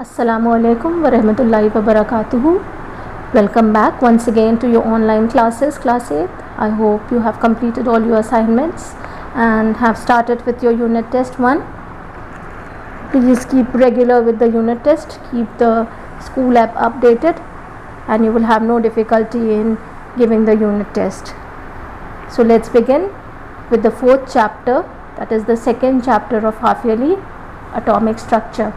Assalamu alaikum wa rahmatullahi wa barakatuhu. Welcome back once again to your online classes, class 8. I hope you have completed all your assignments and have started with your unit test 1. Please keep regular with the unit test, keep the school app updated, and you will have no difficulty in giving the unit test. So let's begin with the 4th chapter, that is the 2nd chapter of half yearly, atomic structure.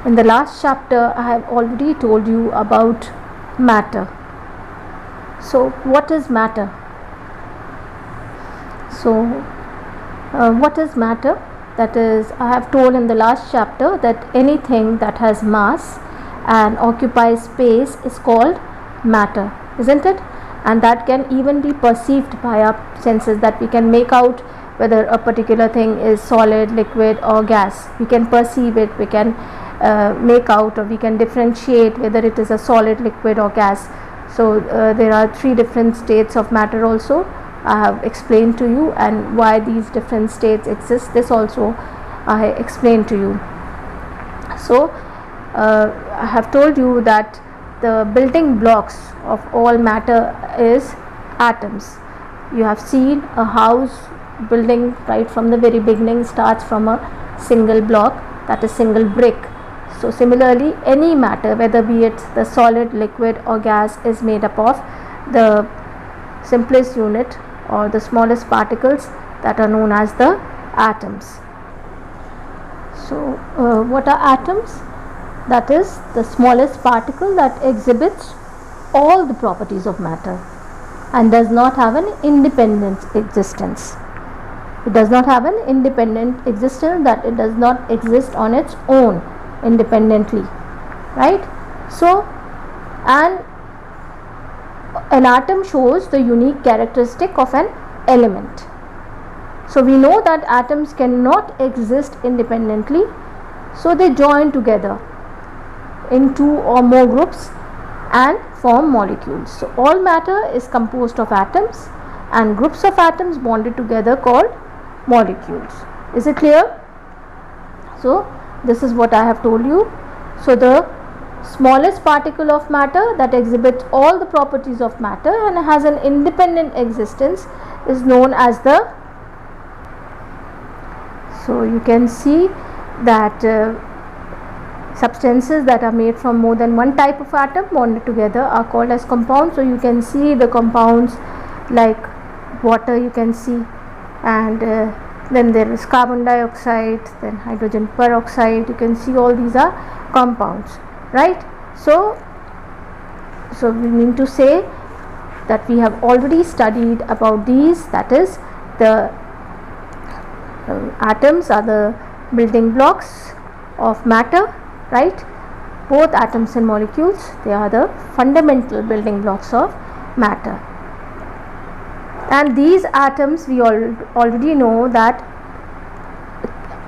In the last chapter, I have already told you about matter. So, what is matter? What is matter? That is, I have told in the last chapter that anything that has mass and occupies space is called matter, isn't it? And that can even be perceived by our senses, that we can make out whether a particular thing is solid, liquid, or gas. We can perceive it, we can make out, or we can differentiate whether it is a solid, liquid, or gas. So there are 3 different states of matter also. I have explained to you, and why these different states exist, this also I explained to you. So I have told you that the building blocks of all matter is atoms. You have seen a house building right from the very beginning starts from a single block, that is single brick. So similarly, any matter, whether be it the solid, liquid, or gas, is made up of the simplest unit or the smallest particles that are known as the atoms. So what are atoms? That is the smallest particle that exhibits all the properties of matter and does not have an independent existence. It does not have an independent existence, that it does not exist on its own independently, right? So an atom shows the unique characteristic of an element. So we know that atoms cannot exist independently, so they join together in 2 or more groups and form molecules. So all matter is composed of atoms and groups of atoms bonded together called molecules. Is it clear? So this is what I have told you. So the smallest particle of matter that exhibits all the properties of matter and has an independent existence is known as the, so you can see that substances that are made from more than one type of atom bonded together are called as compounds. So you can see the compounds like water, you can see, and then there is carbon dioxide, then hydrogen peroxide. You can see all these are compounds, right? So we mean to say that we have already studied about these, that is the atoms are the building blocks of matter, right? Both atoms and molecules, they are the fundamental building blocks of matter. And these atoms, we already know that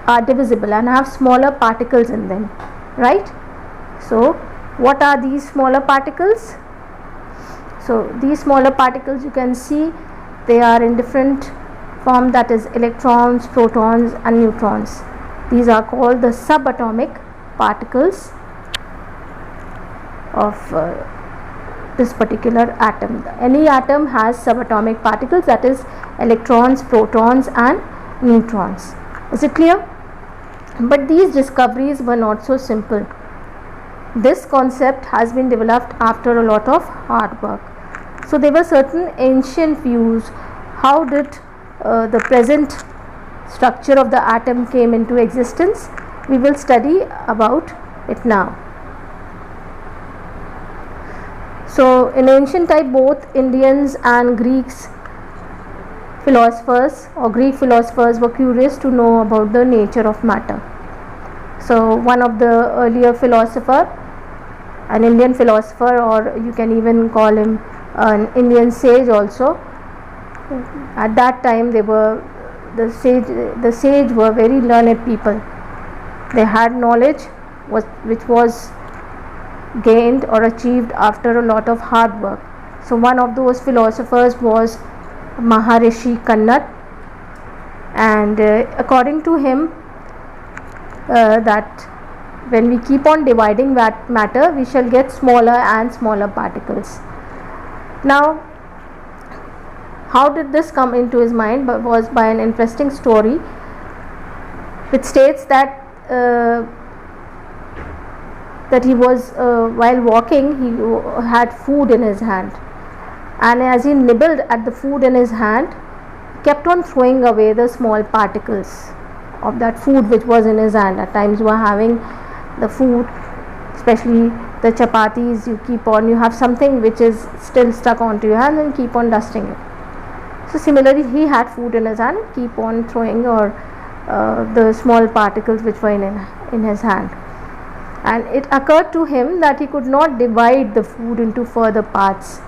are divisible and have smaller particles in them, right? So what are these smaller particles? So these smaller particles, you can see they are in different form, that is electrons, protons, and neutrons. These are called the subatomic particles of this particular atom. Any atom has subatomic particles, that is electrons, protons, and neutrons. Is it clear? But these discoveries were not so simple. This concept has been developed after a lot of hard work. So there were certain ancient views. How did the present structure of the atom came into existence? We will study about it now. So in ancient time, both Indians and Greeks philosophers or Greek philosophers were curious to know about the nature of matter. So one of the earlier philosopher, an Indian philosopher, or you can even call him an Indian sage also. At that time they were the sage were very learned people. They had knowledge which was gained or achieved after a lot of hard work. So one of those philosophers was Maharishi Kannad, and according to him that when we keep on dividing that matter, we shall get smaller and smaller particles. Now, how did this come into his mind? But was by an interesting story which states that that he was while walking, he had food in his hand, and as he nibbled at the food in his hand, kept on throwing away the small particles of that food which was in his hand. At times you are having the food, especially the chapatis, you have something which is still stuck onto your hand and keep on dusting it. So similarly, he had food in his hand, keep on throwing the small particles which were in his hand, and it occurred to him that he could not divide the food into further parts,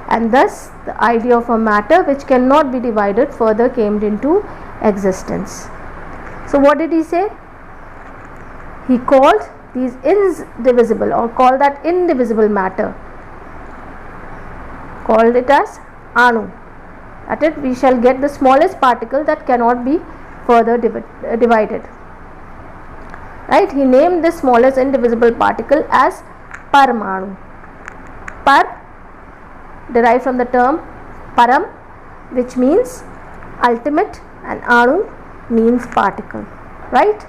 and thus the idea of a matter which cannot be divided further came into existence. So what did he say? He called these indivisible, or called that indivisible matter, called it as Anu. At it we shall get the smallest particle that cannot be further divided. Right? He named this smallest indivisible particle as Paramanu. Par, derived from the term Param, which means ultimate, and Anu means particle. Right?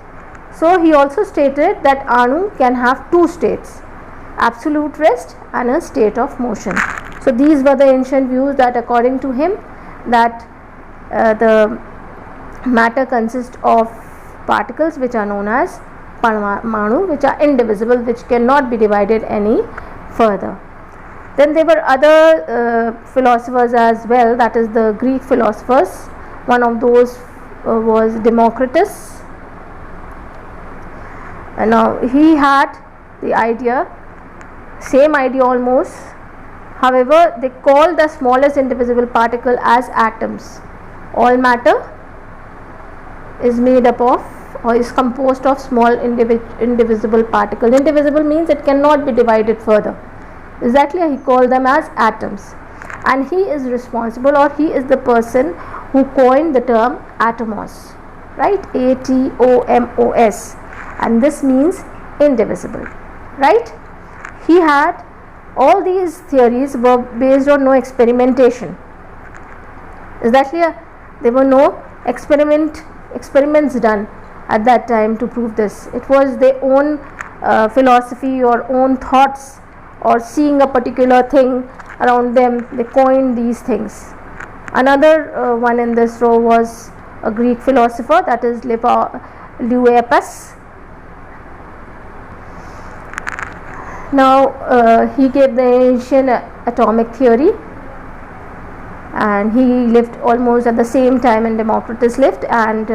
So he also stated that Anu can have two states, absolute rest and a state of motion. So these were the ancient views, that according to him, that the matter consists of particles which are known as Paramanu, which are indivisible, which cannot be divided any further. Then there were other philosophers as well, that is the Greek philosophers. One of those was Democritus. And now he had the idea, same idea almost. However, they call the smallest indivisible particle as atoms. All matter is made up of, or is composed of, small indivisible particles. Indivisible means it cannot be divided further. Exactly, he called them as atoms. And he is responsible, or he is the person who coined the term atomos. Right? A-T-O-M-O-S. And this means indivisible. Right? He had, all these theories were based on no experimentation. Is that clear? There were no experiments done at that time to prove this. It was their own philosophy or own thoughts, or seeing a particular thing around them, they coined these things. Another one in this row was a Greek philosopher, that is Leucippus. Now he gave the ancient atomic theory, and he lived almost at the same time when Democritus lived, and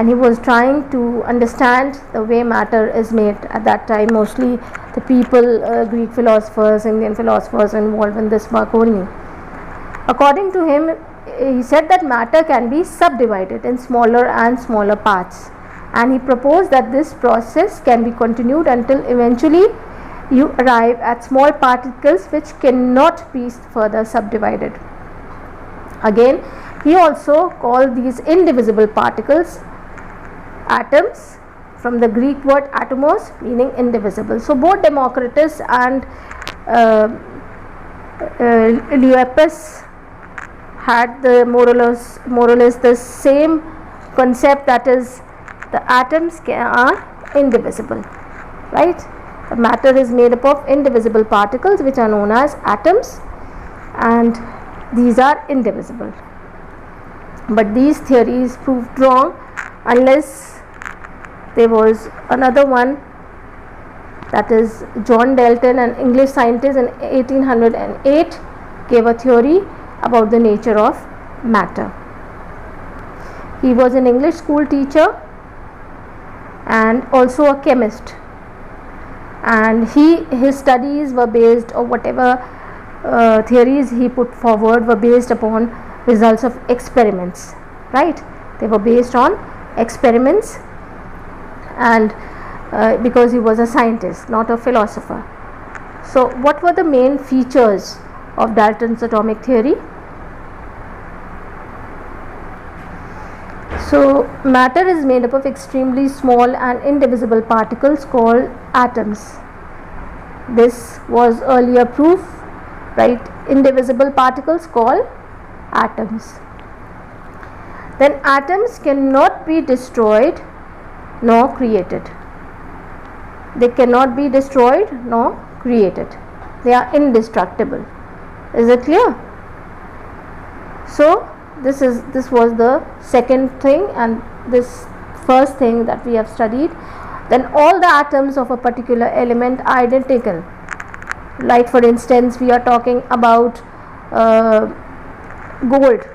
he was trying to understand the way matter is made. At that time, mostly the people, Greek philosophers, Indian philosophers, involved in this work only. According to him, he said that matter can be subdivided in smaller and smaller parts, and he proposed that this process can be continued until eventually you arrive at small particles which cannot be further subdivided. Again, he also called these indivisible particles atoms, from the Greek word atomos, meaning indivisible. So both Democritus and Leucippus had the more or less the same concept, that is, the atoms are indivisible. Right? The matter is made up of indivisible particles which are known as atoms, and these are indivisible. But these theories proved wrong, unless there was another one, that is John Dalton, an English scientist, in 1808 gave a theory about the nature of matter. He was an English school teacher and also a chemist, and his studies were based, or whatever theories he put forward were based upon results of experiments. Right? They were based on experiments, and because he was a scientist, not a philosopher. So what were the main features of Dalton's atomic theory? So matter is made up of extremely small and indivisible particles called atoms. This was earlier proof, right? Indivisible particles called atoms. Then atoms cannot be destroyed nor created. They cannot be destroyed nor created. They are indestructible. Is it clear? So this was the second thing, and this first thing that we have studied. Then all the atoms of a particular element are identical. Like for instance, we are talking about gold.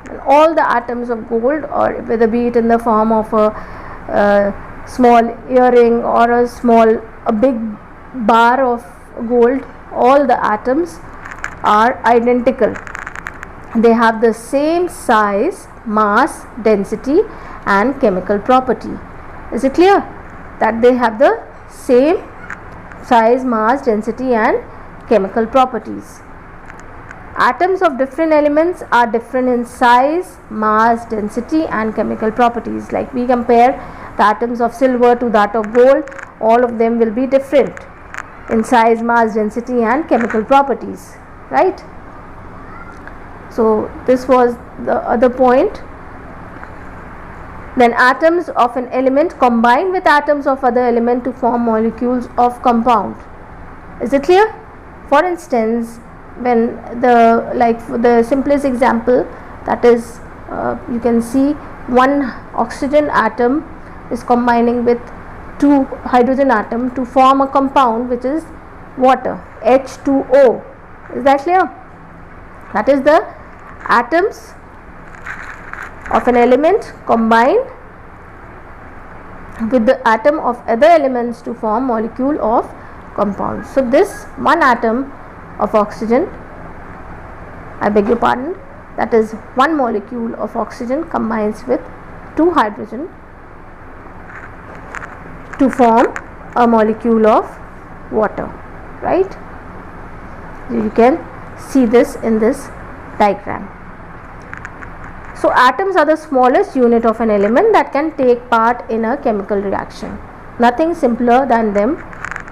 And all the atoms of gold, or whether be it in the form of a small earring or a big bar of gold, all the atoms are identical. They have the same size, mass, density and chemical property. Is it clear that they have the same size, mass, density and chemical properties? Atoms of different elements are different in size, mass, density and chemical properties. Like we compare the atoms of silver to that of gold, all of them will be different in size, mass, density and chemical properties, right? So this was the other point. Then atoms of an element combine with atoms of other element to form molecules of compound. Is it clear? For instance, when for the simplest example, that is you can see one oxygen atom is combining with two hydrogen atom to form a compound which is water, H2O. Is that clear? That is the atoms of an element combine with the atom of other elements to form molecule of compound. So this one atom of oxygen, I beg your pardon, that is one molecule of oxygen combines with two hydrogen to form a molecule of water, right? You can see this in this diagram. So atoms are the smallest unit of an element that can take part in a chemical reaction. Nothing simpler than them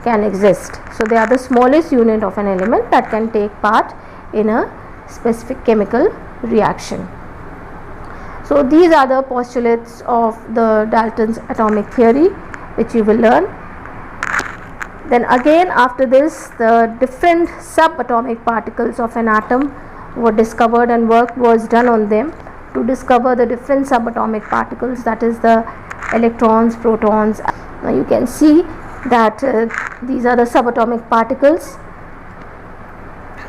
can exist. So they are the smallest unit of an element that can take part in a specific chemical reaction. So these are the postulates of the Dalton's atomic theory, which you will learn. Then again, after this, the different subatomic particles of an atom were discovered and work was done on them to discover the different subatomic particles, that is the electrons, protons. Now you can see that these are the subatomic particles,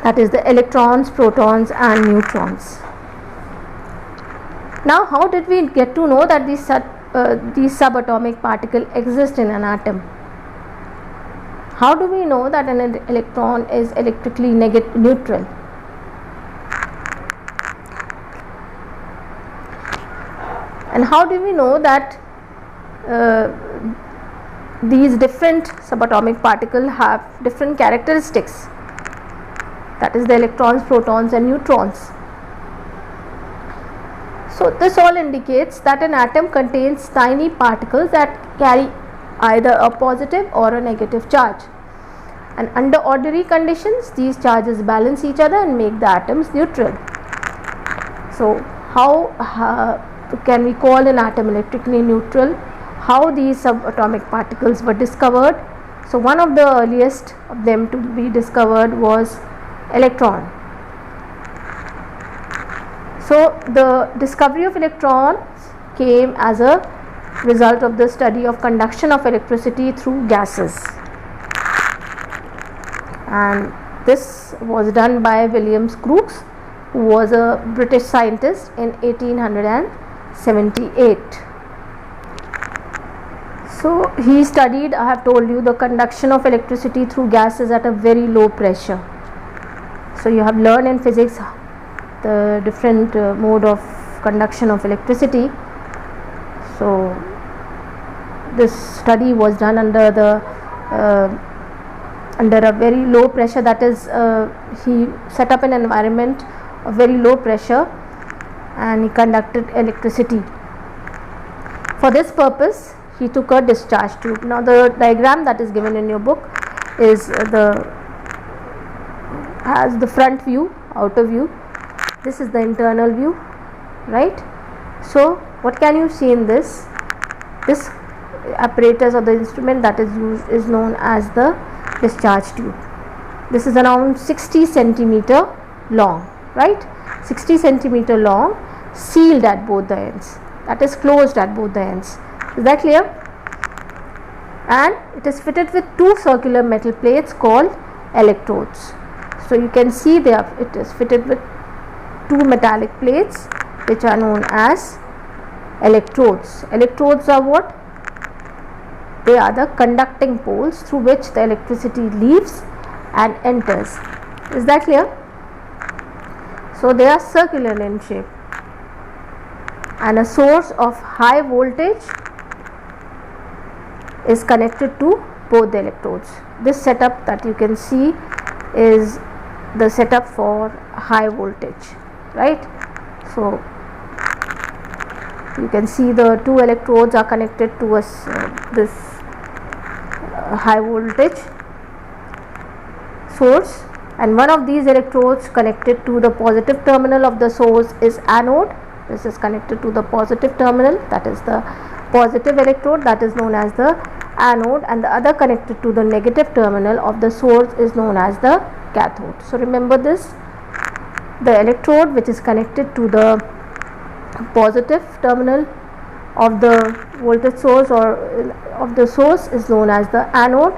that is the electrons, protons and neutrons. Now how did we get to know that these subatomic particles exist in an atom? How do we know that an electron is electrically neutral? And how do we know that these different subatomic particles have different characteristics, that is the electrons, protons and neutrons? So this all indicates that an atom contains tiny particles that carry either a positive or a negative charge, and under ordinary conditions these charges balance each other and make the atoms neutral. So how can we call an atom electrically neutral? How these subatomic particles were discovered? So one of the earliest of them to be discovered was electron. So the discovery of electrons came as a result of the study of conduction of electricity through gases, and this was done by William Crookes, who was a British scientist in 1878. So he studied, I have told you, the conduction of electricity through gases at a very low pressure. So you have learned in physics the different mode of conduction of electricity. So this study was done under a very low pressure, that is he set up an environment of very low pressure and he conducted electricity For this purpose, he took a discharge tube. Now the diagram that is given in your book is has the front view, outer view. This is the internal view, right? So what can you see in this? This apparatus or the instrument that is used is known as the discharge tube. This is around 60 centimeter long, right? 60 centimeter long, sealed at both the ends, that is closed at both the ends. Is that clear? And it is fitted with two circular metal plates called electrodes. So you can see there it is fitted with two metallic plates which are known as electrodes. Electrodes are what? They are the conducting poles through which the electricity leaves and enters. Is that clear? So they are circular in shape, and a source of high voltage is connected to both the electrodes. This setup that you can see is the setup for high voltage, right? So you can see the two electrodes are connected to this high voltage source, and one of these electrodes connected to the positive terminal of the source is anode. This is connected to the positive terminal, that is the positive electrode, that is known as the anode, and the other connected to the negative terminal of the source is known as the cathode. So remember this, the electrode which is connected to the positive terminal of the voltage source or of the source is known as the anode,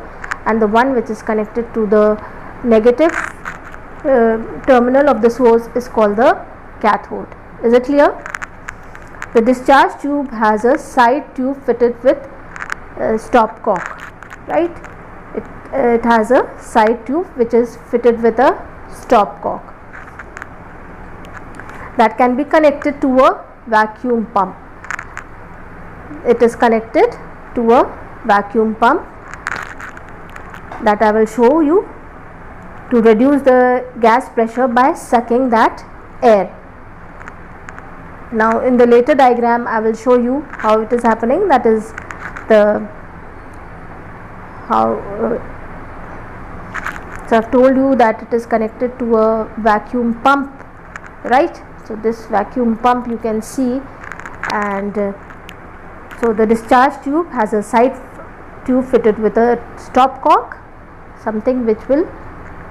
and the one which is connected to the negative terminal of the source is called the cathode. Is it clear? The discharge tube has a side tube fitted with stopcock, right? It has a side tube which is fitted with a stopcock that can be connected to a vacuum pump. It is connected to a vacuum pump that I will show you to reduce the gas pressure by sucking that air. Now in the later diagram I will show you how it is happening, that is the so I've told you that it is connected to a vacuum pump, right? So this vacuum pump you can see, and so the discharge tube has a side tube fitted with a stopcock, something which will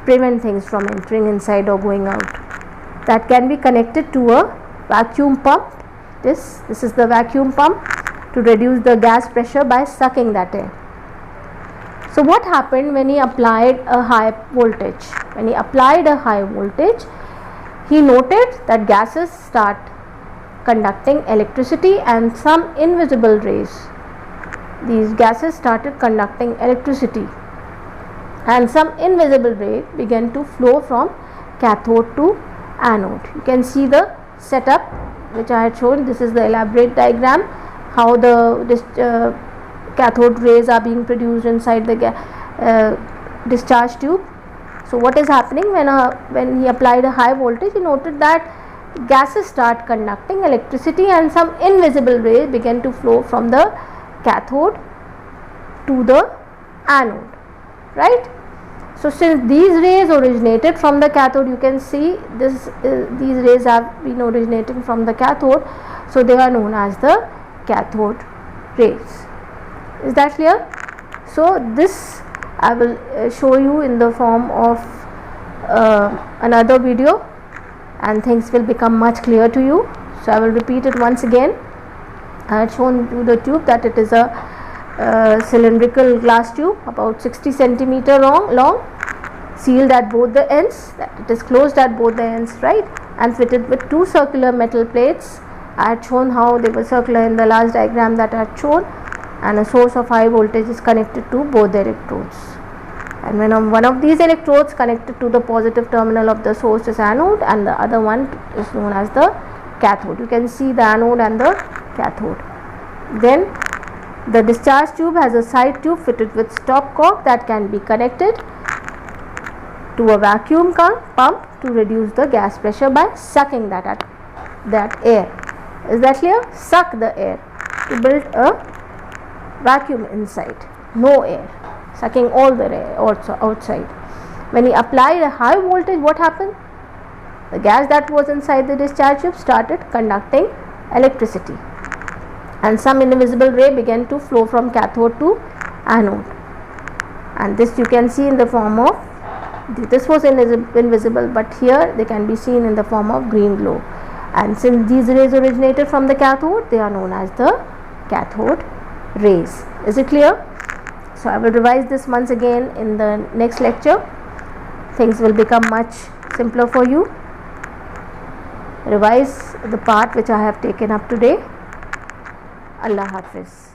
prevent things from entering inside or going out, that can be connected to a vacuum pump. This is the vacuum pump to reduce the gas pressure by sucking that air. So what happened when he applied a high voltage? When he applied a high voltage, he noted that gases start conducting electricity and some invisible rays. These gases started conducting electricity and some invisible ray began to flow from cathode to anode. You can see the setup which I had shown. This is the elaborate diagram, how the cathode rays are being produced inside the discharge tube. So what is happening when he applied a high voltage? He noted that gases start conducting electricity and some invisible rays began to flow from the cathode to the anode, right? So since these rays originated from the cathode, you can see these rays have been originating from the cathode, so they are known as the cathode rays. Is that clear? So this I will show you in the form of another video, and things will become much clearer to you. So I will repeat it once again. I had shown you the tube, that it is a cylindrical glass tube about 60 centimeter long, sealed at both the ends, that it is closed at both the ends, right, and fitted with two circular metal plates. I had shown how they were circular in the last diagram that I had shown, and a source of high voltage is connected to both the electrodes. And when one of these electrodes connected to the positive terminal of the source is anode, and the other one is known as the cathode. You can see the anode and the cathode. Then the discharge tube has a side tube fitted with stopcock that can be connected to a vacuum pump to reduce the gas pressure by sucking that air. Is that clear? Suck the air to build a vacuum inside, no air, sucking all the air also outside. When he applied a high voltage, what happened? The gas that was inside the discharge tube started conducting electricity, and some invisible ray began to flow from cathode to anode, and this you can see in the form of, this was invisible, but here they can be seen in the form of green glow, and since these rays originated from the cathode, they are known as the cathode rays. Is it clear? So I will revise this once again in the next lecture. Things will become much simpler for you. Revise the part which I have taken up today. Allah Hafiz.